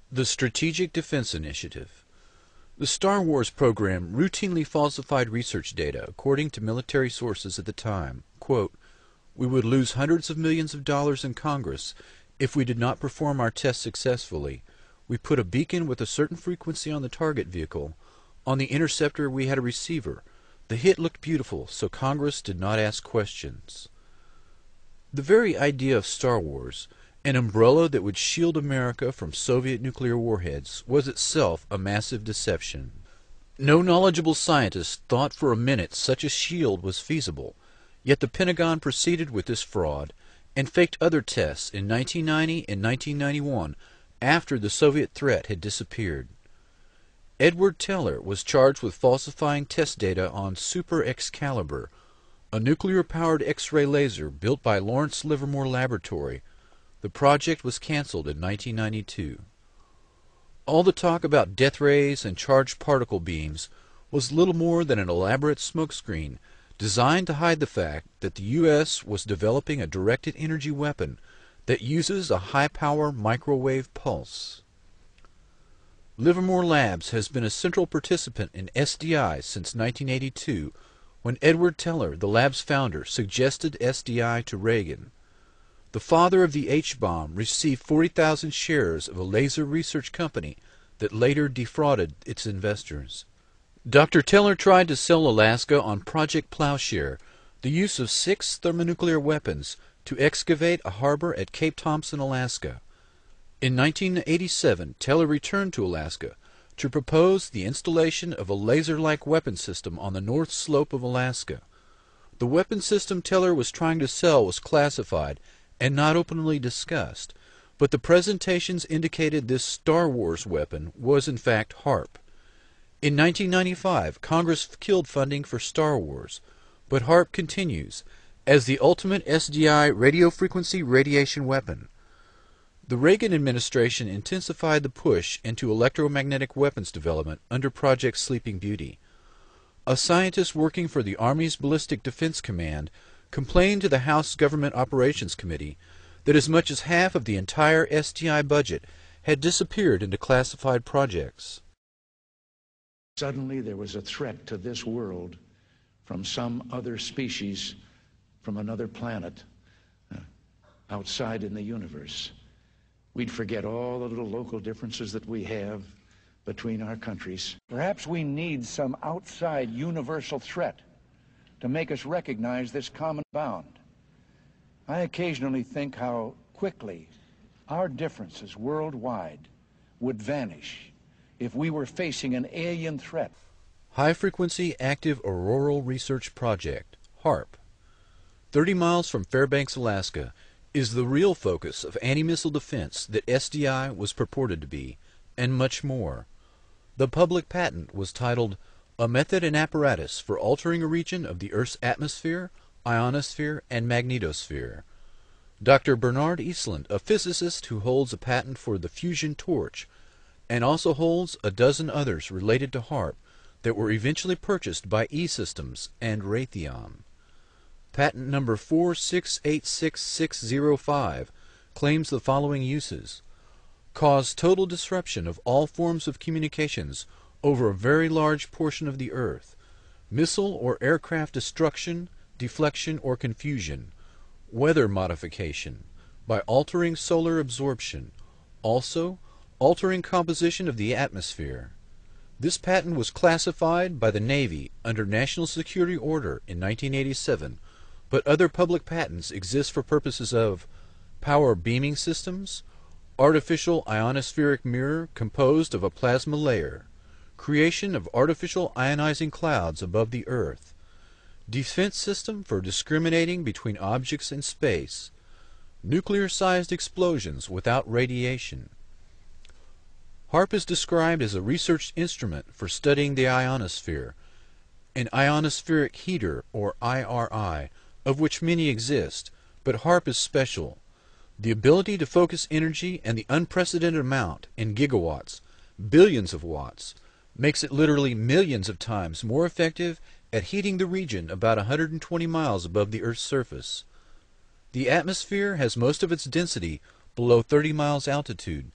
The Strategic Defense Initiative. The Star Wars program routinely falsified research data according to military sources at the time. Quote, "We would lose hundreds of millions of dollars in Congress if we did not perform our tests successfully. We put a beacon with a certain frequency on the target vehicle. On the interceptor we had a receiver. The hit looked beautiful, so Congress did not ask questions." The very idea of Star Wars, an umbrella that would shield America from Soviet nuclear warheads, was itself a massive deception. No knowledgeable scientist thought for a minute such a shield was feasible, yet the Pentagon proceeded with this fraud and faked other tests in 1990 and 1991 after the Soviet threat had disappeared. Edward Teller was charged with falsifying test data on Super Excalibur, a nuclear-powered X-ray laser built by Lawrence Livermore Laboratory. The project was canceled in 1992. All the talk about death rays and charged particle beams was little more than an elaborate smokescreen designed to hide the fact that the U.S. was developing a directed energy weapon that uses a high-power microwave pulse. Livermore Labs has been a central participant in SDI since 1982, when Edward Teller, the lab's founder, suggested SDI to Reagan. The father of the H-bomb received 40,000 shares of a laser research company that later defrauded its investors. Dr. Teller tried to sell Alaska on Project Plowshare, the use of 6 thermonuclear weapons to excavate a harbor at Cape Thompson, Alaska. In 1987, Teller returned to Alaska to propose the installation of a laser-like weapon system on the north slope of Alaska. The weapon system Teller was trying to sell was classified and not openly discussed, but the presentations indicated this Star Wars weapon was in fact HAARP. In 1995, Congress killed funding for Star Wars, but HAARP continues as the ultimate SDI radio frequency radiation weapon. The Reagan administration intensified the push into electromagnetic weapons development under Project Sleeping Beauty. A scientist working for the Army's Ballistic Defense Command complained to the House Government Operations Committee that as much as half of the entire SDI budget had disappeared into classified projects. Suddenly there was a threat to this world from some other species, from another planet, outside in the universe. We'd forget all the little local differences that we have between our countries. Perhaps we need some outside universal threat to make us recognize this common bound. I occasionally think how quickly our differences worldwide would vanish if we were facing an alien threat. High-Frequency Active Auroral Research Project, HAARP. 30 miles from Fairbanks, Alaska, is the real focus of anti-missile defense that SDI was purported to be, and much more. The public patent was titled "A Method and Apparatus for Altering a Region of the Earth's Atmosphere, Ionosphere, and Magnetosphere." Dr. Bernard Eastland, a physicist who holds a patent for the fusion torch, and also holds a dozen others related to HAARP that were eventually purchased by E-Systems and Raytheon. Patent number 4686605 claims the following uses: cause total disruption of all forms of communications over a very large portion of the Earth, missile or aircraft destruction, deflection, or confusion, weather modification, by altering solar absorption, also altering composition of the atmosphere. This patent was classified by the Navy under National Security Order in 1987, but other public patents exist for purposes of power beaming systems, artificial ionospheric mirror composed of a plasma layer, creation of artificial ionizing clouds above the Earth, defense system for discriminating between objects in space, nuclear-sized explosions without radiation. HAARP is described as a research instrument for studying the ionosphere, an ionospheric heater, or IRI, of which many exist, but HAARP is special. The ability to focus energy and the unprecedented amount in gigawatts, billions of watts, makes it literally millions of times more effective at heating the region about 120 miles above the Earth's surface. The atmosphere has most of its density below 30 miles altitude.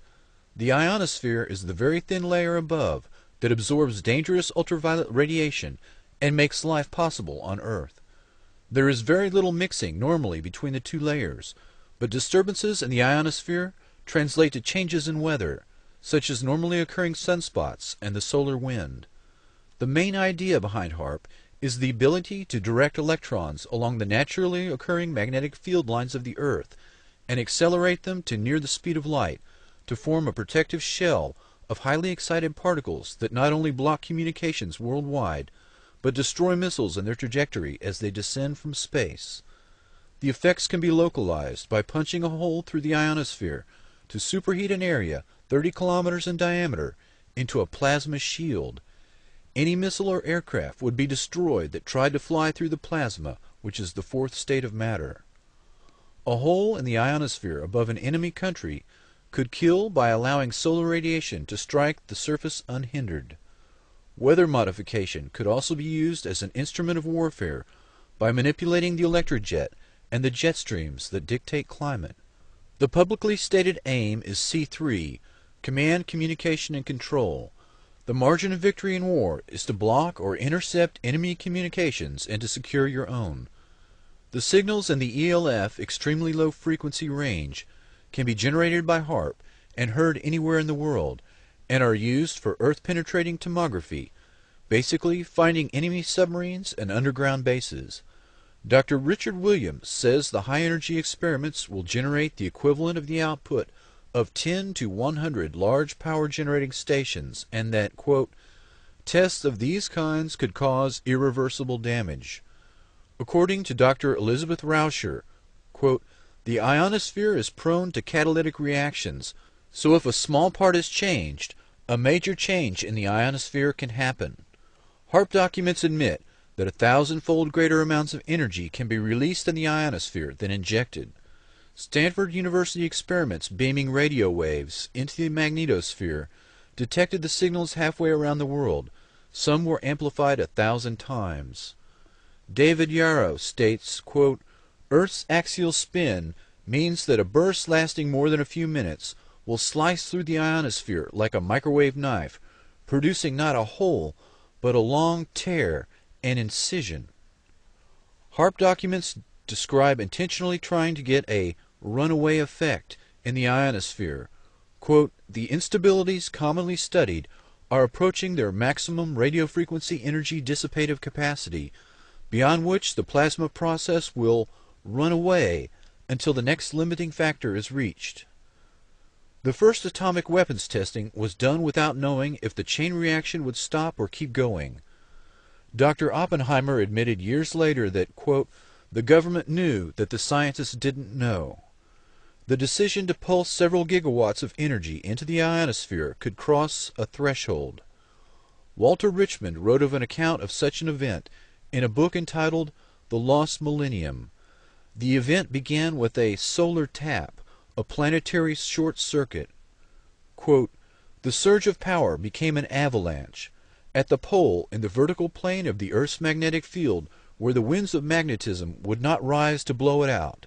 The ionosphere is the very thin layer above that absorbs dangerous ultraviolet radiation and makes life possible on Earth. There is very little mixing normally between the two layers, but disturbances in the ionosphere translate to changes in weather, such as normally occurring sunspots and the solar wind. The main idea behind HAARP is the ability to direct electrons along the naturally occurring magnetic field lines of the Earth and accelerate them to near the speed of light to form a protective shell of highly excited particles that not only block communications worldwide, but destroy missiles in their trajectory as they descend from space. The effects can be localized by punching a hole through the ionosphere to superheat an area 30 kilometers in diameter into a plasma shield. Any missile or aircraft would be destroyed that tried to fly through the plasma, which is the fourth state of matter. A hole in the ionosphere above an enemy country could kill by allowing solar radiation to strike the surface unhindered. Weather modification could also be used as an instrument of warfare by manipulating the electrojet and the jet streams that dictate climate. The publicly stated aim is C3, Command, Communication, and Control. The margin of victory in war is to block or intercept enemy communications and to secure your own. The signals in the ELF extremely low frequency range can be generated by HAARP and heard anywhere in the world, and are used for Earth-penetrating tomography, basically finding enemy submarines and underground bases. Dr. Richard Williams says the high-energy experiments will generate the equivalent of the output of 10 to 100 large power-generating stations, and that, quote, tests of these kinds could cause irreversible damage. According to Dr. Elizabeth Rauscher, quote, the ionosphere is prone to catalytic reactions, so if a small part is changed, a major change in the ionosphere can happen. HAARP documents admit that 1,000-fold greater amounts of energy can be released in the ionosphere than injected. Stanford University experiments beaming radio waves into the magnetosphere detected the signals halfway around the world. Some were amplified 1,000 times. David Yarrow states, quote, Earth's axial spin means that a burst lasting more than a few minutes will slice through the ionosphere like a microwave knife, producing not a hole, but a long tear and incision. HAARP documents describe intentionally trying to get a runaway effect in the ionosphere. Quote, the instabilities commonly studied are approaching their maximum radiofrequency energy dissipative capacity, beyond which the plasma process will run away until the next limiting factor is reached. The first atomic weapons testing was done without knowing if the chain reaction would stop or keep going. Dr. Oppenheimer admitted years later that, quote, the government knew that the scientists didn't know. The decision to pulse several gigawatts of energy into the ionosphere could cross a threshold. Walter Richmond wrote of an account of such an event in a book entitled The Lost Millennium. The event began with a solar tap, a planetary short circuit. Quote, the surge of power became an avalanche. At the pole in the vertical plane of the Earth's magnetic field, where the winds of magnetism would not rise to blow it out,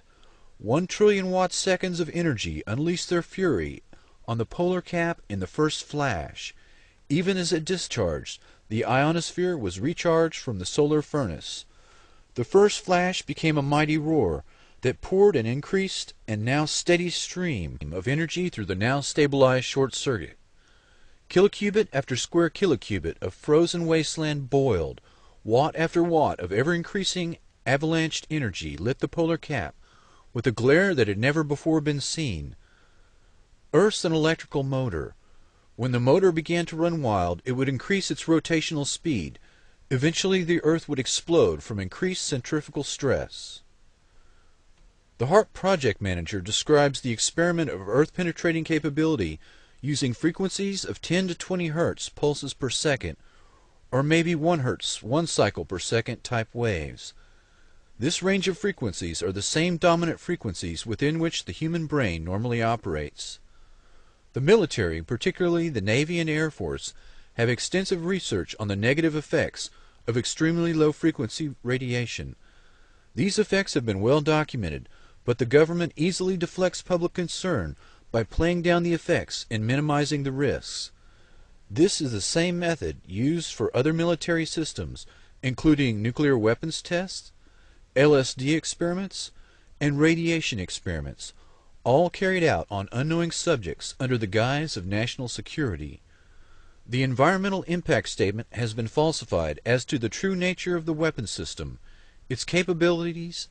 1 trillion watt-seconds of energy unleashed their fury on the polar cap in the first flash. Even as it discharged, the ionosphere was recharged from the solar furnace. The first flash became a mighty roar that poured an increased and now steady stream of energy through the now stabilized short circuit. Kilocubit after square kilocubit of frozen wasteland boiled. Watt after watt of ever-increasing avalanched energy lit the polar cap with a glare that had never before been seen. Earth's an electrical motor. When the motor began to run wild, it would increase its rotational speed. Eventually the Earth would explode from increased centrifugal stress. The HAARP project manager describes the experiment of Earth-penetrating capability using frequencies of 10 to 20 Hz pulses per second, or maybe 1 Hz, 1 cycle per second type waves. This range of frequencies are the same dominant frequencies within which the human brain normally operates. The military, particularly the Navy and Air Force, have extensive research on the negative effects of extremely low-frequency radiation. These effects have been well documented, but the government easily deflects public concern by playing down the effects and minimizing the risks. This is the same method used for other military systems, including nuclear weapons tests, LSD experiments, and radiation experiments, all carried out on unknowing subjects under the guise of national security. The environmental impact statement has been falsified as to the true nature of the weapon system, its capabilities,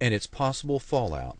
and its possible fallout.